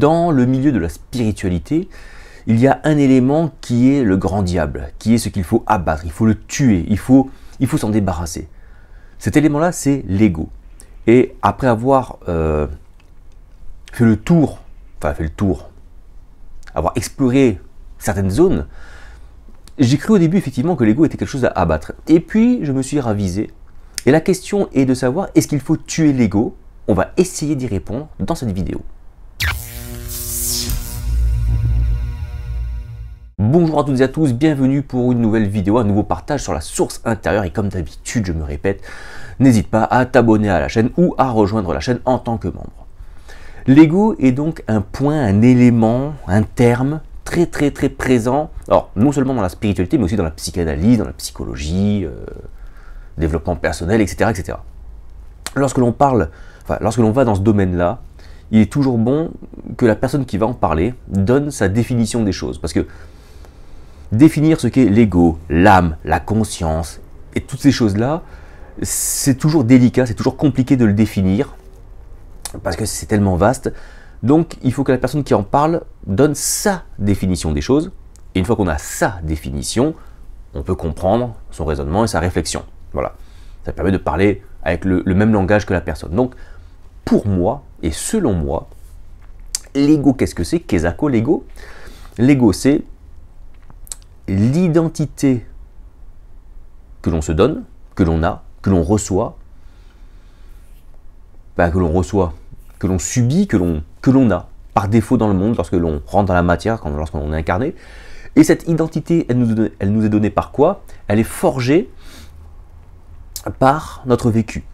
Dans le milieu de la spiritualité, il y a un élément qui est le grand diable, qui est ce qu'il faut abattre, il faut le tuer, il faut s'en débarrasser. Cet élément-là, c'est l'ego. Et après avoir fait le tour, avoir exploré certaines zones, j'ai cru au début effectivement que l'ego était quelque chose à abattre. Et puis, je me suis ravisé. Et la question est de savoir, est-ce qu'il faut tuer l'ego? On va essayer d'y répondre dans cette vidéo. Bonjour à toutes et à tous, bienvenue pour une nouvelle vidéo, un nouveau partage sur la source intérieure. Et comme d'habitude, je me répète, n'hésite pas à t'abonner à la chaîne ou à rejoindre la chaîne en tant que membre. L'ego est donc un point, un élément, un terme très présent, alors non seulement dans la spiritualité, mais aussi dans la psychanalyse, dans la psychologie, développement personnel, etc. Lorsque l'on va dans ce domaine-là, il est toujours bon que la personne qui va en parler donne sa définition des choses. Parce que définir ce qu'est l'ego, l'âme, la conscience, et toutes ces choses-là, c'est toujours délicat, c'est toujours compliqué de le définir, parce que c'est tellement vaste. Donc il faut que la personne qui en parle donne sa définition des choses, et une fois qu'on a sa définition, on peut comprendre son raisonnement et sa réflexion. Voilà, ça permet de parler avec le même langage que la personne. Donc pour moi, et selon moi, l'ego, qu'est-ce que c'est? Qu'est-ce que l'ego? L'ego, c'est l'identité que l'on se donne, que l'on a, que l'on reçoit, que l'on subit, que l'on a par défaut dans le monde lorsque l'on rentre dans la matière, lorsqu'on est incarné. Et cette identité, elle nous est donnée par quoi? Elle est forgée par notre vécu.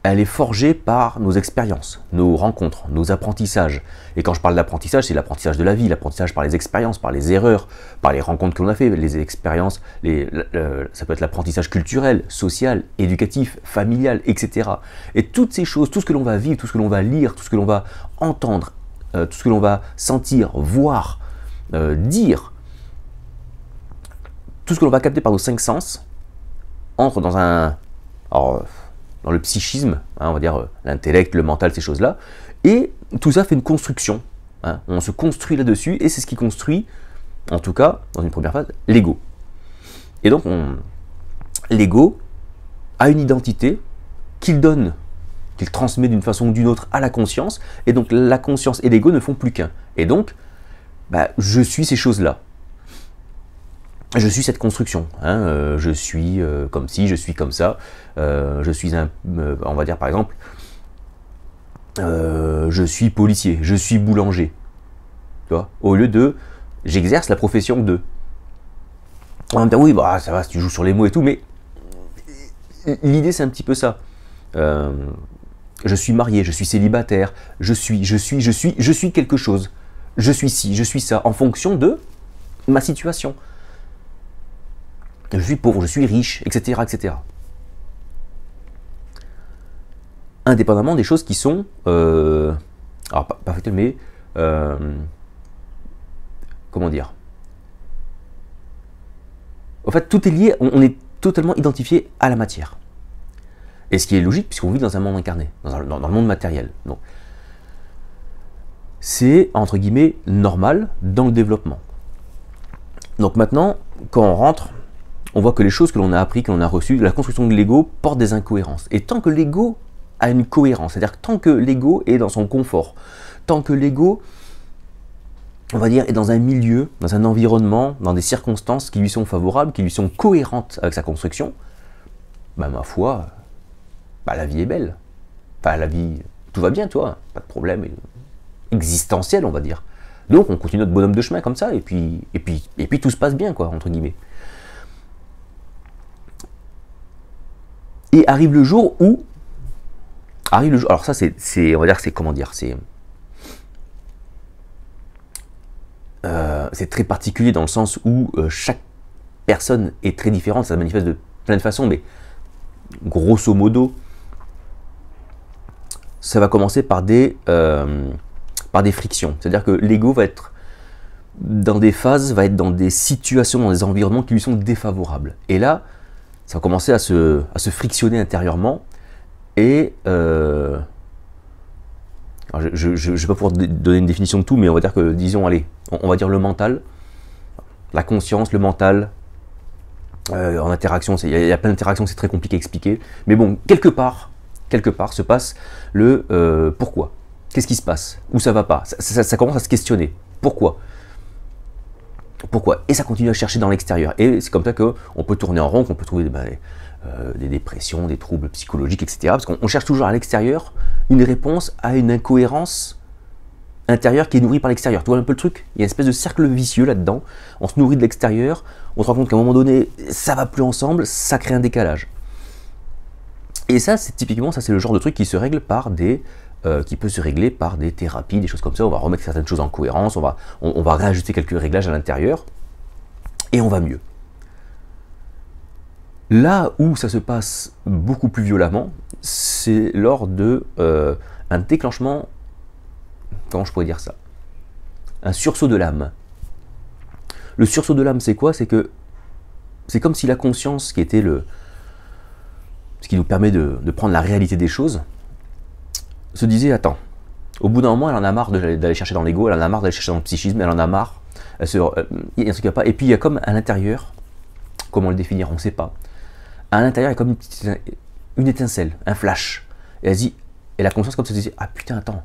Elle est forgée par nos expériences, nos rencontres, nos apprentissages. Et quand je parle d'apprentissage, c'est l'apprentissage de la vie, l'apprentissage par les expériences, par les erreurs, par les rencontres que l'on a fait, les expériences, ça peut être l'apprentissage culturel, social, éducatif, familial, etc. Et toutes ces choses, tout ce que l'on va vivre, tout ce que l'on va lire, tout ce que l'on va entendre, tout ce que l'on va sentir, voir, dire, tout ce que l'on va capter par nos 5 sens, entre dans le psychisme, on va dire l'intellect, le mental, ces choses-là, et tout ça fait une construction. On se construit là-dessus, et c'est ce qui construit, en tout cas, dans une première phase, l'ego. Et donc, l'ego a une identité qu'il transmet d'une façon ou d'une autre à la conscience, et donc la conscience et l'ego ne font plus qu'un. Et donc, je suis ces choses-là. Je suis cette construction, je suis comme ci, je suis comme ça, je suis on va dire par exemple, je suis policier, je suis boulanger, tu vois, au lieu de, j'exerce la profession de. En même temps, oui, ça va, tu joues sur les mots et tout, mais l'idée c'est un petit peu ça. Je suis marié, je suis célibataire, je suis quelque chose, je suis ci, je suis ça, en fonction de ma situation. Je suis pauvre, je suis riche, etc. Indépendamment des choses qui sont, alors pas fatales, mais comment dire? En fait, tout est lié, on est totalement identifié à la matière. Et ce qui est logique, puisqu'on vit dans un monde incarné, dans le monde matériel. Donc, c'est, entre guillemets, normal dans le développement. Donc maintenant, quand on rentre, on voit que les choses que l'on a appris, que l'on a reçues, la construction de l'ego porte des incohérences. Et tant que l'ego a une cohérence, c'est-à-dire tant que l'ego est dans son confort, tant que l'ego, on va dire, est dans un milieu, dans un environnement, dans des circonstances qui lui sont favorables, qui lui sont cohérentes avec sa construction, ma foi, la vie est belle. Enfin, la vie, tout va bien, toi, pas de problème existentiel, on va dire. Donc, on continue notre bonhomme de chemin comme ça, et puis tout se passe bien, quoi, entre guillemets. Et arrive le jour où, alors ça on va dire c'est comment dire, c'est très particulier dans le sens où chaque personne est très différente, ça se manifeste de plein de façons, mais grosso modo, ça va commencer par des frictions. C'est-à-dire que l'ego va être dans des phases, va être dans des situations, dans des environnements qui lui sont défavorables. Et là, ça va commencer à se frictionner intérieurement et on je ne vais pas pouvoir donner une définition de tout, mais on va dire que, disons, allez, on va dire le mental, la conscience, le mental, en interaction, il y a plein d'interactions, c'est très compliqué à expliquer, mais bon, quelque part se passe le pourquoi. Qu'est-ce qui se passe? Où ça va pas? Ça commence à se questionner. Pourquoi? Pourquoi? Et ça continue à chercher dans l'extérieur. Et c'est comme ça qu'on peut tourner en rond, qu'on peut trouver des dépressions, des troubles psychologiques, etc. Parce qu'on cherche toujours à l'extérieur une réponse à une incohérence intérieure qui est nourrie par l'extérieur. Tu vois un peu le truc? Il y a une espèce de cercle vicieux là-dedans. On se nourrit de l'extérieur, on se rend compte qu'à un moment donné, ça va plus ensemble, ça crée un décalage. Et ça, c'est typiquement, ça c'est le genre de truc qui se règle par qui peut se régler par des thérapies, des choses comme ça. On va remettre certaines choses en cohérence, on va réajuster quelques réglages à l'intérieur, et on va mieux. Là où ça se passe beaucoup plus violemment, c'est lors de un déclenchement, comment je pourrais dire ça, un sursaut de l'âme. Le sursaut de l'âme, c'est quoi? C'est que c'est comme si la conscience, qui était ce qui nous permet de prendre la réalité des choses, se disait, attends, au bout d'un moment, elle en a marre d'aller chercher dans l'ego, elle en a marre d'aller chercher dans le psychisme, elle en a marre, il y a un truc qui va pas, et puis il y a comme à l'intérieur, comment le définir, on ne sait pas, à l'intérieur, il y a comme une étincelle, un flash, et elle dit, et la conscience comme ça se dit, ah putain, attends,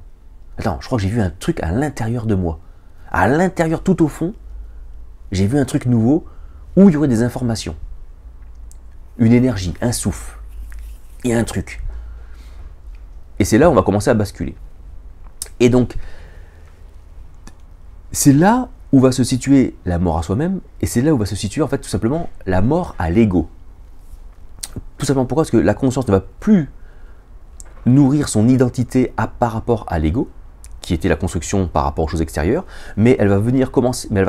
je crois que j'ai vu un truc à l'intérieur de moi, à l'intérieur, tout au fond, j'ai vu un truc nouveau, où il y aurait des informations, une énergie, un souffle, il y a un truc. Et c'est là où on va commencer à basculer. Et donc, c'est là où va se situer la mort à soi-même, et c'est là où va se situer en fait tout simplement la mort à l'ego. Tout simplement pourquoi? Parce que la conscience ne va plus nourrir son identité par rapport à l'ego, qui était la construction par rapport aux choses extérieures, mais elle va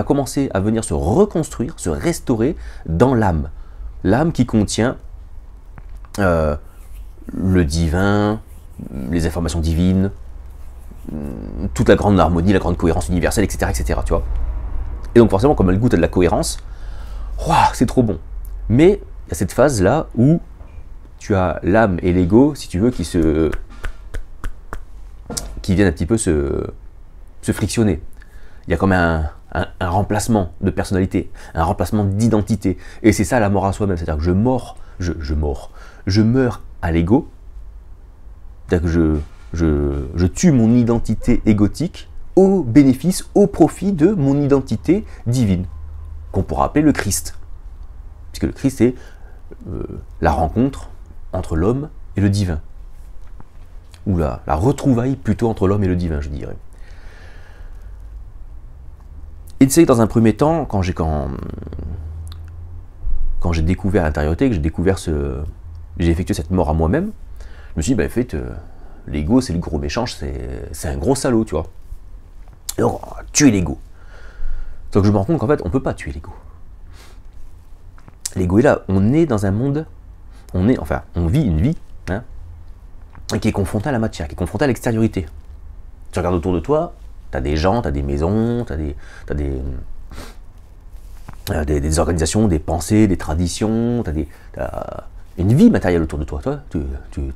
commencer à venir se reconstruire, se restaurer dans l'âme. L'âme qui contient le divin, les informations divines, toute la grande harmonie, la grande cohérence universelle, etc., etc., tu vois. Et donc forcément, comme elle goûte à de la cohérence, c'est trop bon. Mais il y a cette phase-là où tu as l'âme et l'ego, si tu veux, qui viennent un petit peu se frictionner. Il y a comme un remplacement de personnalité, un remplacement d'identité. Et c'est ça la mort à soi-même, c'est-à-dire que je meurs à l'ego, c'est-à-dire que je tue mon identité égotique au bénéfice, au profit de mon identité divine, qu'on pourra appeler le Christ. Puisque le Christ, c'est la rencontre entre l'homme et le divin. Ou la retrouvaille plutôt entre l'homme et le divin, je dirais. Et c'est que dans un premier temps, quand j'ai découvert l'intériorité, que j'ai effectué cette mort à moi-même, je me suis dit, en fait, l'ego, c'est le gros méchant, c'est un gros salaud, tu vois. Et donc, on va tuer l'ego. Donc je me rends compte qu'en fait, on ne peut pas tuer l'ego. L'ego est là, on est dans un monde, on vit une vie, hein, qui est confrontée à la matière, qui est confrontée à l'extériorité. Tu regardes autour de toi, tu as des gens, tu as des maisons, tu as des organisations, des pensées, des traditions, tu as une vie matérielle autour de toi. Tu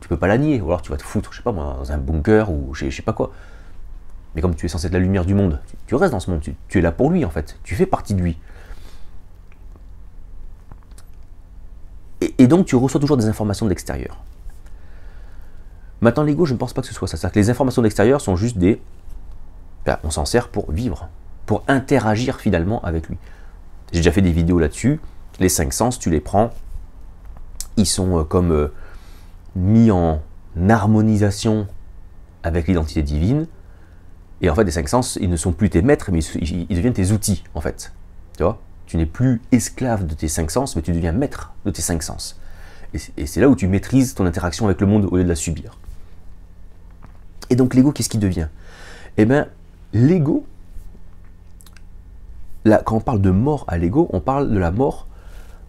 peux pas la nier, ou alors tu vas te foutre, je sais pas moi, dans un bunker ou je sais pas quoi. Mais comme tu es censé être la lumière du monde, tu restes dans ce monde, tu es là pour lui en fait, tu fais partie de lui. Et donc tu reçois toujours des informations de l'extérieur. Maintenant l'ego, je ne pense pas que ce soit ça. C'est-à-dire que les informations de l'extérieur sont juste on s'en sert pour vivre, pour interagir finalement avec lui. J'ai déjà fait des vidéos là-dessus, les 5 sens, tu les prends, ils sont comme mis en harmonisation avec l'identité divine, et en fait les 5 sens, ils ne sont plus tes maîtres, mais ils deviennent tes outils, en fait. Tu vois, tu n'es plus esclave de tes 5 sens, mais tu deviens maître de tes 5 sens. Et c'est là où tu maîtrises ton interaction avec le monde au lieu de la subir. Et donc l'ego, qu'est-ce qu'il devient? Eh bien, l'ego, là, quand on parle de mort à l'ego, on parle de la mort,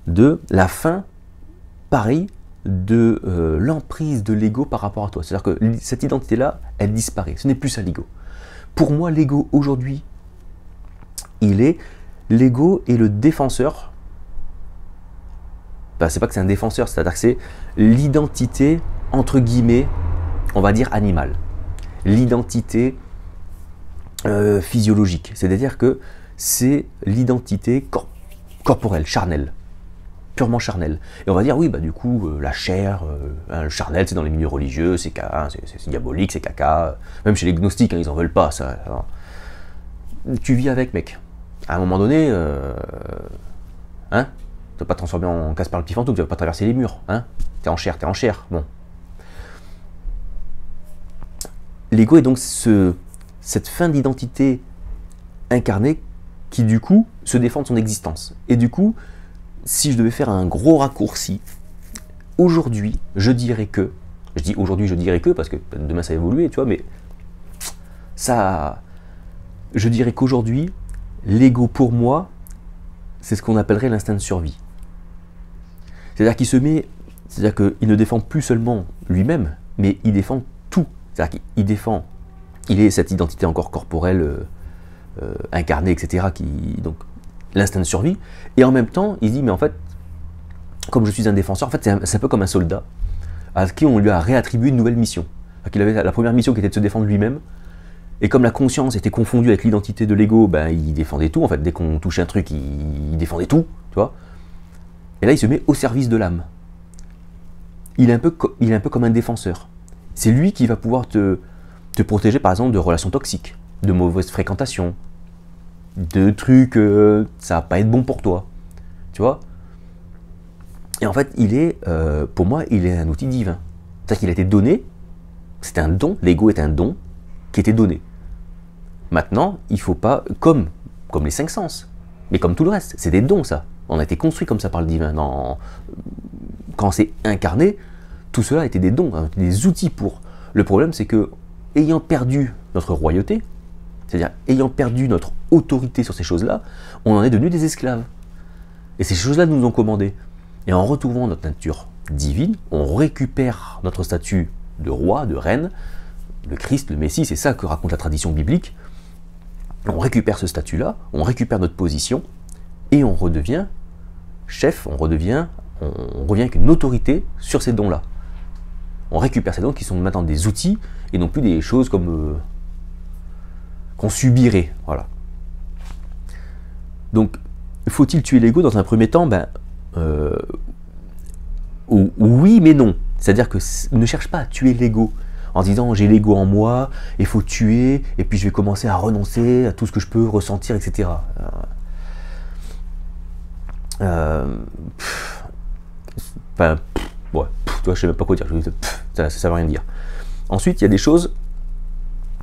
de la fin, pareil, de l'emprise de l'ego par rapport à toi. C'est-à-dire que cette identité-là, elle disparaît. Ce n'est plus ça l'ego. Pour moi, l'ego aujourd'hui, l'ego est le défenseur. Ben, c'est pas que c'est un défenseur, c'est-à-dire que c'est l'identité, entre guillemets, on va dire animale. l'identité physiologique. C'est-à-dire que c'est l'identité corporelle, charnelle, purement charnelle. Et on va dire, oui, bah du coup, la chair, le charnel, c'est dans les milieux religieux, c'est diabolique, c'est caca. Même chez les gnostiques, hein, ils en veulent pas, ça. Alors, tu vis avec, mec. À un moment donné, hein, tu vas pas te transformer en Casper le petit fantôme, tu vas pas traverser les murs, hein. T'es en chair, bon. L'ego est donc cette fin d'identité incarnée qui, du coup, se défend de son existence. Et du coup, si je devais faire un gros raccourci, aujourd'hui, je dirais que, je dis aujourd'hui, je dirais que, parce que demain ça a évolué, tu vois, mais ça, je dirais qu'aujourd'hui, l'ego pour moi, c'est ce qu'on appellerait l'instinct de survie. C'est-à-dire qu'il c'est-à-dire qu'il ne défend plus seulement lui-même, mais il défend tout. C'est-à-dire qu'il défend, il est cette identité encore corporelle, incarnée, etc., donc l'instinct de survie, et en même temps, il dit, mais en fait, comme je suis un défenseur, en fait, c'est un peu comme un soldat à qui on lui a réattribué une nouvelle mission. Il avait la première mission qui était de se défendre lui-même, et comme la conscience était confondue avec l'identité de l'ego, ben, il défendait tout, en fait, dès qu'on touchait un truc, il défendait tout, tu vois. Et là, il se met au service de l'âme. Il est un peu comme un défenseur. C'est lui qui va pouvoir te protéger, par exemple, de relations toxiques, de mauvaises fréquentations, de trucs, ça va pas être bon pour toi, tu vois. Et en fait, pour moi, il est un outil divin. C'est-à-dire qu'il a été donné, c'est un don, l'ego est un don qui était donné. Maintenant, il faut pas, comme les 5 sens, mais comme tout le reste, c'est des dons, ça. On a été construit comme ça par le divin. Quand c'est incarné, tout cela était des dons, hein, des outils pour. Le problème, c'est que, ayant perdu notre royauté, c'est-à-dire ayant perdu notre autorité sur ces choses-là, on en est devenu des esclaves. Et ces choses-là nous ont commandés. Et en retrouvant notre nature divine, on récupère notre statut de roi, de reine, le Christ, le Messie, c'est ça que raconte la tradition biblique. On récupère ce statut-là, on récupère notre position, et on redevient chef, on revient avec une autorité sur ces dons-là. On récupère ces dons qui sont maintenant des outils, et non plus des choses comme qu'on subirait. Voilà. Donc, faut-il tuer l'ego dans un premier temps? Oui, mais non. C'est-à-dire que ne cherche pas à tuer l'ego en disant j'ai l'ego en moi, il faut tuer, et puis je vais commencer à renoncer à tout ce que je peux ressentir, etc. Ouais, toi, je sais même pas quoi dire, ça veut rien dire. Ensuite, il y a des choses,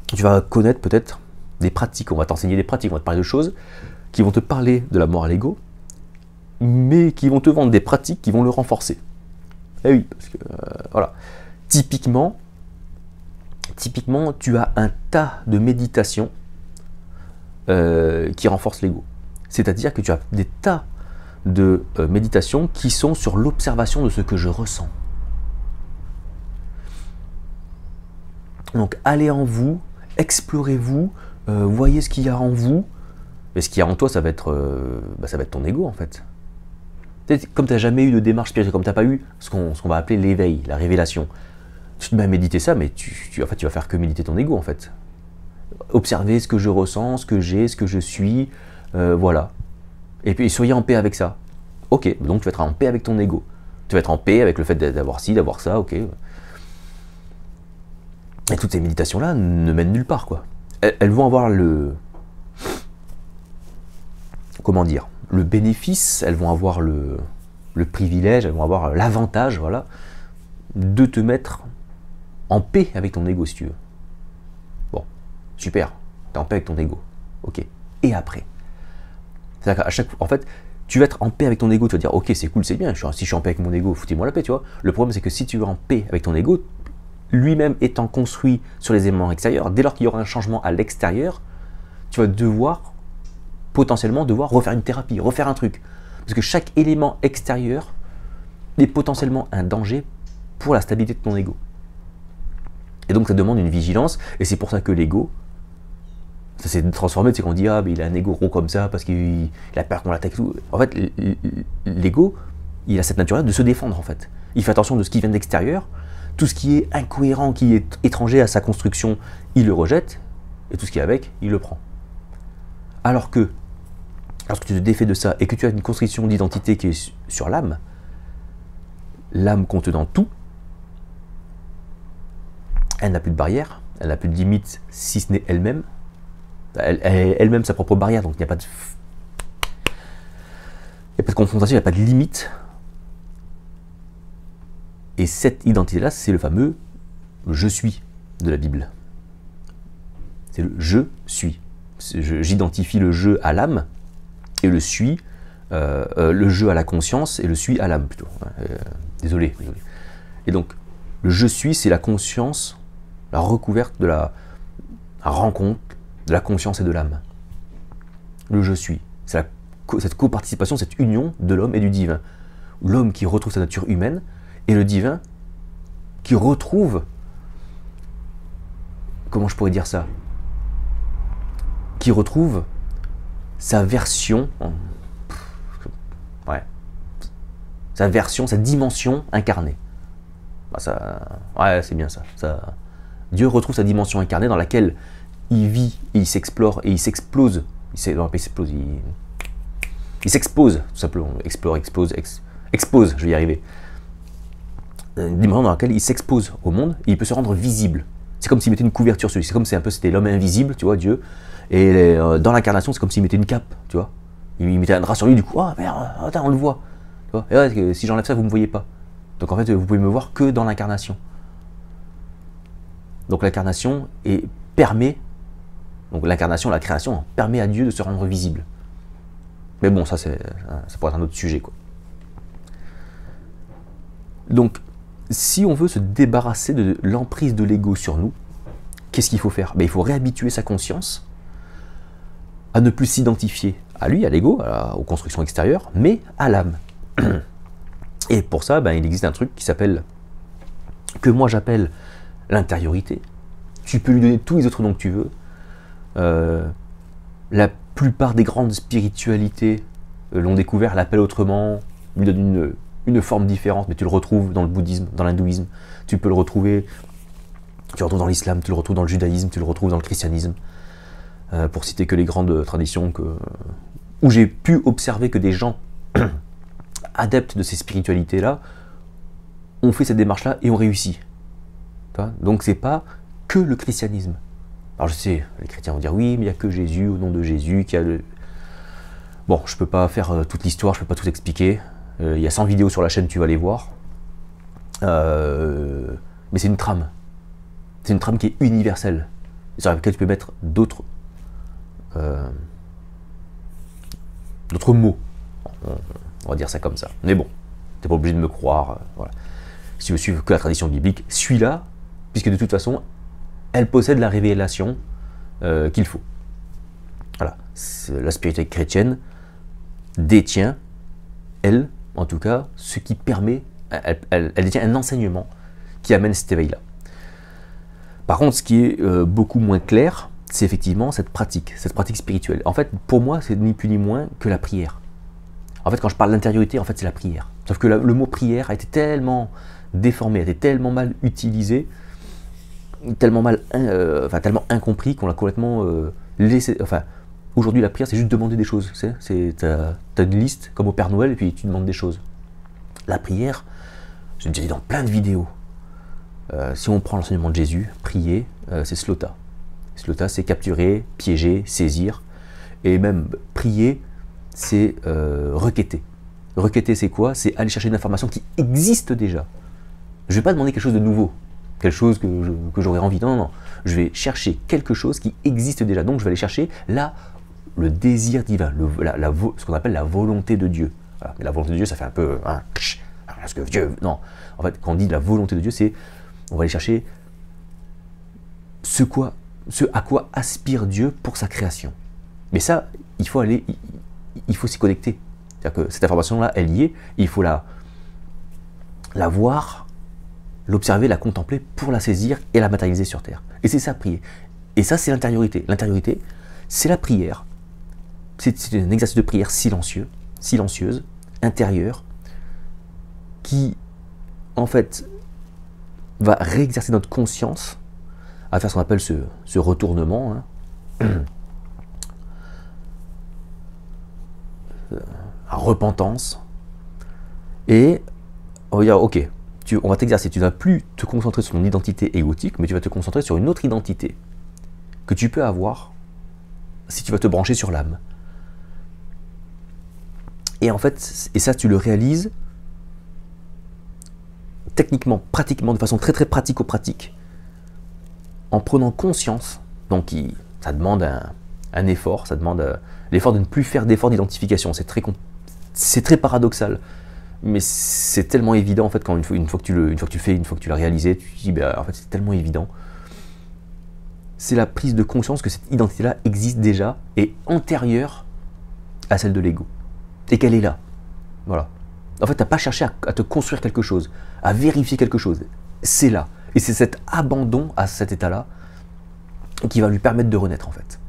tu vas connaître peut-être des pratiques, on va t'enseigner des pratiques, on va te parler de choses qui vont te parler de la mort à l'ego, mais qui vont te vendre des pratiques qui vont le renforcer. Eh oui, parce que, voilà. Typiquement, tu as un tas de méditations qui renforcent l'ego. C'est-à-dire que tu as des tas de méditations qui sont sur l'observation de ce que je ressens. Donc allez en vous, explorez-vous, voyez ce qu'il y a en vous. Mais ce qu'il y a en toi, ça va être ton ego en fait. Comme tu n'as jamais eu de démarche spirituelle, comme tu n'as pas eu ce qu'on va appeler l'éveil, la révélation, tu te mets à méditer ça, mais tu vas faire que méditer ton ego en fait. Observer ce que je ressens, ce que j'ai, ce que je suis, voilà. Et puis soyez en paix avec ça. Ok, donc tu vas être en paix avec ton ego. Tu vas être en paix avec le fait d'avoir ci, d'avoir ça, ok. Et toutes ces méditations-là ne mènent nulle part, quoi. Elles vont avoir le bénéfice, elles vont avoir le privilège, elles vont avoir l'avantage, voilà, de te mettre en paix avec ton ego, si tu veux. Bon, super, t'es en paix avec ton ego, ok. Et après, c'est-à-dire qu'à chaque fois, en fait, tu vas être en paix avec ton ego, tu vas dire, ok, c'est cool, c'est bien, si je suis en paix avec mon ego, foutez-moi la paix, tu vois. Le problème, c'est que si tu es en paix avec ton ego, lui-même étant construit sur les éléments extérieurs, dès lors qu'il y aura un changement à l'extérieur, tu vas potentiellement devoir refaire une thérapie, refaire un truc. Parce que chaque élément extérieur est potentiellement un danger pour la stabilité de ton ego. Et donc ça demande une vigilance, et c'est pour ça que l'ego, ça s'est transformé, c'est qu'on dit, ah, mais il a un ego rond comme ça, parce qu'il a peur qu'on l'attaque. En fait, l'ego, il a cette nature de se défendre, en fait. Il fait attention de ce qui vient de l'extérieur. Tout ce qui est incohérent, qui est étranger à sa construction, il le rejette, et tout ce qui est avec, il le prend. Alors que, lorsque tu te défais de ça, et que tu as une construction d'identité qui est sur l'âme contenant tout, elle n'a plus de barrière, elle n'a plus de limite, si ce n'est elle-même. Elle-même sa propre barrière, donc il n'y a pas de confrontation, il n'y a pas de limite. Et cette identité-là, c'est le fameux « je suis » de la Bible. C'est le « je suis ». J'identifie le « je » à l'âme, et le « suis », le « je » à la conscience, et le « suis » à l'âme, plutôt. Désolé. Et donc, le « je suis », c'est la conscience, la recouverte de la rencontre de la conscience et de l'âme. Le « je suis », c'est cette coparticipation, cette union de l'homme et du divin. L'homme qui retrouve sa nature humaine, et le divin qui retrouve, comment je pourrais dire ça, qui retrouve sa version, sa dimension incarnée. C'est bien ça. Dieu retrouve sa dimension incarnée dans laquelle il vit, et il s'explore, et il s'explose. Il s'expose, tout simplement. Expose, je vais y arriver. Une dimension dans laquelle il s'expose au monde, et il peut se rendre visible. C'est comme s'il mettait une couverture sur lui. C'est comme si c'était l'homme invisible, tu vois, Dieu. Et dans l'incarnation, c'est comme s'il mettait une cape, tu vois. Il mettait un drap sur lui, du coup, merde, attends, on le voit. Tu vois, et ouais, si j'enlève ça, vous ne me voyez pas. Donc en fait, vous pouvez me voir que dans l'incarnation. Donc l'incarnation permet, donc l'incarnation, la création, permet à Dieu de se rendre visible. Mais bon, ça pourrait être un autre sujet, quoi. Donc, si on veut se débarrasser de l'emprise de l'ego sur nous, qu'est-ce qu'il faut faire? Il faut réhabituer sa conscience à ne plus s'identifier à lui, à l'ego, aux constructions extérieures, mais à l'âme. Et pour ça, il existe un truc qui s'appelle, que moi j'appelle l'intériorité. Tu peux lui donner tous les autres noms que tu veux. La plupart des grandes spiritualités l'ont découvert, l'appellent autrement, lui donnent une forme différente, mais tu le retrouves dans le bouddhisme, dans l'hindouisme, tu peux le retrouver, tu le retrouves dans l'islam, tu le retrouves dans le judaïsme, tu le retrouves dans le christianisme, pour citer que les grandes traditions où j'ai pu observer que des gens adeptes de ces spiritualités-là ont fait cette démarche-là et ont réussi. Donc c'est pas que le christianisme. Alors je sais, les chrétiens vont dire oui, mais il n'y a que Jésus, au nom de Jésus, qui a le... Bon, je peux pas faire toute l'histoire, je peux pas tout expliquer. Il y a 100 vidéos sur la chaîne, tu vas les voir. Mais c'est une trame. C'est une trame qui est universelle, sur laquelle tu peux mettre d'autres mots. On va dire ça comme ça. Mais bon, tu n'es pas obligé de me croire. Voilà. Si tu veux suivre que la tradition biblique, suis-la, puisque de toute façon, elle possède la révélation qu'il faut. Voilà. La spiritualité chrétienne détient, elle, en tout cas, ce qui permet, elle détient un enseignement qui amène cet éveil-là. Par contre, ce qui est beaucoup moins clair, c'est effectivement cette pratique spirituelle. En fait, pour moi, c'est ni plus ni moins que la prière. En fait, quand je parle d'intériorité, en fait, c'est la prière. Sauf que le mot prière a été tellement déformé, a été tellement mal utilisé, tellement incompris qu'on l'a complètement laissé. Enfin, aujourd'hui, la prière, c'est juste demander des choses. T'as une liste, comme au Père Noël, et puis tu demandes des choses. La prière, j'ai déjà dit dans plein de vidéos, si on prend l'enseignement de Jésus, prier, c'est slota. Slota, c'est capturer, piéger, saisir. Et même prier, c'est requêter. Requêter, c'est quoi? C'est aller chercher une information qui existe déjà. Je ne vais pas demander quelque chose de nouveau, quelque chose que j'aurais envie. Non, non, non. Je vais chercher quelque chose qui existe déjà. Donc, je vais aller chercher là le désir divin, ce qu'on appelle la volonté de Dieu. Voilà. Mais la volonté de Dieu, ça fait un peu... parce que Dieu... Non. En fait, quand on dit la volonté de Dieu, c'est... On va aller chercher ce à quoi aspire Dieu pour sa création. Mais ça, il faut s'y connecter. C'est-à-dire que cette information-là, elle y est, et il faut la voir, l'observer, la contempler pour la saisir et la matérialiser sur Terre. Et c'est ça, prier. Et ça, c'est l'intériorité. L'intériorité, c'est la prière. C'est un exercice de prière silencieuse, intérieure, qui, en fait, va réexercer notre conscience à faire ce qu'on appelle ce retournement, hein, à repentance, et on va dire, ok, on va t'exercer, tu ne vas plus te concentrer sur ton identité égotique, mais tu vas te concentrer sur une autre identité que tu peux avoir si tu vas te brancher sur l'âme. Et en fait, et ça tu le réalises techniquement, pratiquement, de façon très très pratico-pratique, en prenant conscience, donc ça demande un effort, ça demande l'effort de ne plus faire d'effort d'identification, c'est très paradoxal, mais c'est tellement évident en fait, quand une fois que tu l'as réalisé, tu te dis, ben, en fait c'est tellement évident. C'est la prise de conscience que cette identité-là existe déjà, et antérieure à celle de l'ego, et qu'elle est là, voilà. En fait, tu n'as pas cherché à te construire quelque chose, à vérifier quelque chose. C'est là. Et c'est cet abandon à cet état-là qui va lui permettre de renaître, en fait.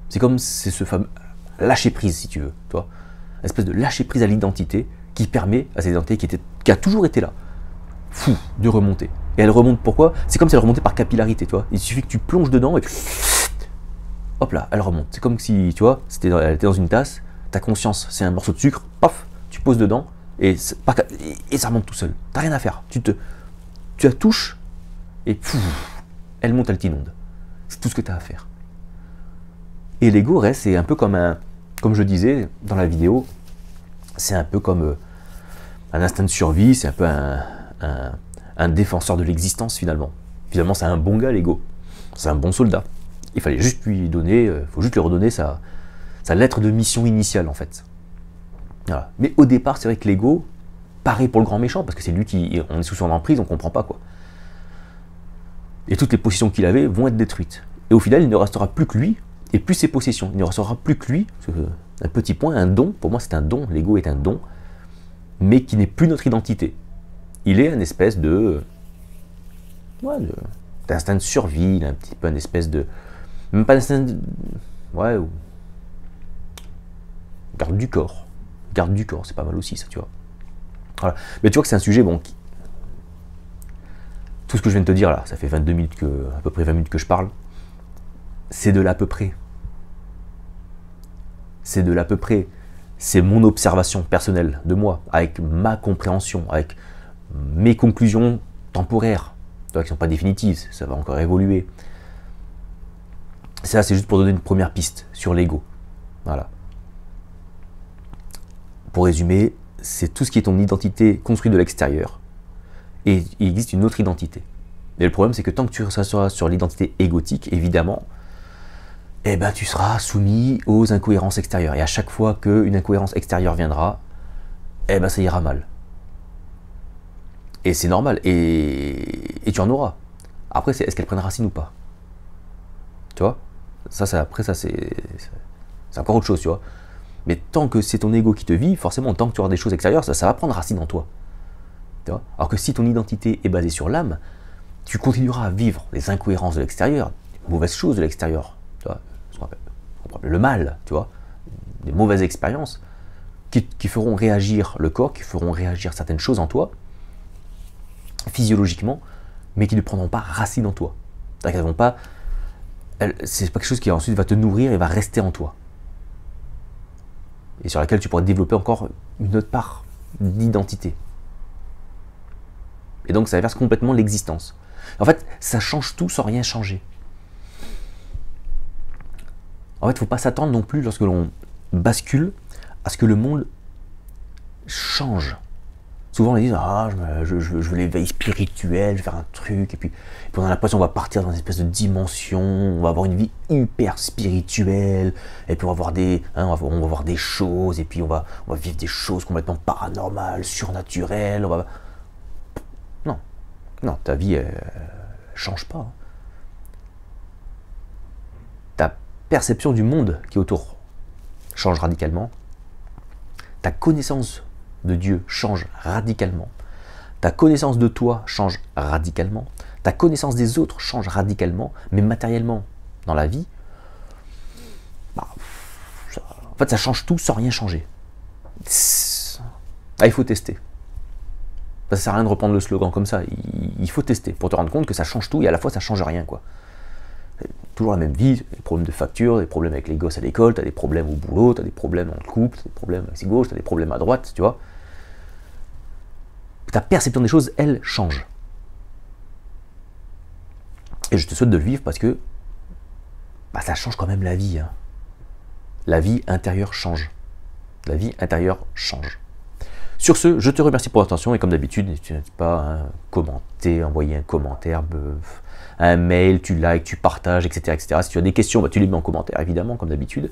C'est comme ce fameux lâcher-prise, si tu veux. Toi, une espèce de lâcher-prise à l'identité qui permet à cette identité qui a toujours été là, de remonter. Et elle remonte pourquoi? C'est comme si elle remontait par capillarité, toi. Il suffit que tu plonges dedans et puis hop là, elle remonte. C'est comme si, tu vois, elle était dans une tasse, ta conscience, c'est un morceau de sucre, paf, tu poses dedans et ça remonte tout seul. T'as rien à faire. Tu la touches et elle monte, elle t'inonde. C'est tout ce que tu as à faire. Et l'ego reste, c'est un peu comme comme je disais dans la vidéo, c'est un peu comme un instinct de survie, c'est un peu un défenseur de l'existence finalement. Finalement, c'est un bon gars, l'ego. C'est un bon soldat. Il fallait juste lui donner, faut juste lui redonner sa lettre de mission initiale en fait. Voilà. Mais au départ, c'est vrai que l'ego paraît pour le grand méchant, parce que c'est lui on est sous son emprise, on ne comprend pas quoi. Et toutes les possessions qu'il avait vont être détruites. Et au final, il ne restera plus que lui, et plus ses possessions. Il ne restera plus que lui, un petit point, un don, pour moi c'est un don, l'ego est un don, mais qui n'est plus notre identité. Il est une espèce d'instinct de survie, il a un petit peu une espèce de... Même pas d'instinct de... Ouais, garde du corps. Garde du corps, c'est pas mal aussi ça, tu vois. Voilà. Mais tu vois que c'est un sujet, bon, tout ce que je viens de te dire là, ça fait 22 minutes à peu près 20 minutes que je parle, c'est de l'à peu près. C'est de l'à peu près. C'est mon observation personnelle de moi, avec ma compréhension, avec mes conclusions temporaires, qui ne sont pas définitives, ça va encore évoluer. Ça, c'est juste pour donner une première piste sur l'ego. Voilà. Pour résumer, c'est tout ce qui est ton identité construite de l'extérieur. Et il existe une autre identité. Et le problème, c'est que tant que tu seras sur l'identité égotique, évidemment, eh ben, tu seras soumis aux incohérences extérieures. Et à chaque fois qu'une incohérence extérieure viendra, eh ben, ça ira mal. Et c'est normal. Et tu en auras. Après, est-ce qu'elle prenne racine ou pas? Tu vois? Après, c'est encore autre chose, tu vois. Mais tant que c'est ton ego qui te vit, forcément, tant que tu auras des choses extérieures, ça va prendre racine en toi. Tu vois. Alors que si ton identité est basée sur l'âme, tu continueras à vivre les incohérences de l'extérieur, les mauvaises choses de l'extérieur, tu vois, ce qu'on appelle le mal, tu vois, des mauvaises expériences qui feront réagir le corps, qui feront réagir certaines choses en toi, physiologiquement, mais qui ne prendront pas racine en toi. C'est-à-dire qu'elles vont pas... C'est pas quelque chose qui ensuite va te nourrir et va rester en toi. Et sur laquelle tu pourrais développer encore une autre part d'identité. Et donc ça inverse complètement l'existence. En fait, ça change tout sans rien changer. En fait, il ne faut pas s'attendre non plus, lorsque l'on bascule, à ce que le monde change. Souvent on dit, ah, je veux l'éveil spirituel, je vais faire un truc, et puis on a l'impression qu'on va partir dans une espèce de dimension, on va avoir une vie hyper spirituelle, et puis on va voir des choses, et puis on va vivre des choses complètement paranormales, surnaturelles, Non, ta vie, elle change pas. Ta perception du monde qui est autour change radicalement. Ta connaissance de Dieu change radicalement. Ta connaissance de toi change radicalement. Ta connaissance des autres change radicalement. Mais matériellement, dans la vie, en fait, ça change tout sans rien changer. Il faut tester. Ça sert à rien de reprendre le slogan comme ça. Il faut tester pour te rendre compte que ça change tout et à la fois ça change rien, quoi. Toujours la même vie, des problèmes de facture, des problèmes avec les gosses à l'école, t'as des problèmes au boulot, t'as des problèmes dans le couple, t'as des problèmes à gauche, t'as des problèmes à droite, tu vois. Ta perception des choses, elle, change. Et je te souhaite de le vivre parce que bah, ça change quand même la vie. Hein. La vie intérieure change. La vie intérieure change. Sur ce, je te remercie pour l'attention et comme d'habitude, n'hésite pas à commenter, envoyer un commentaire, un mail, tu likes, tu partages, etc., etc. Si tu as des questions, bah, tu les mets en commentaire, évidemment, comme d'habitude.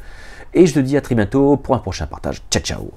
Et je te dis à très bientôt pour un prochain partage. Ciao, ciao.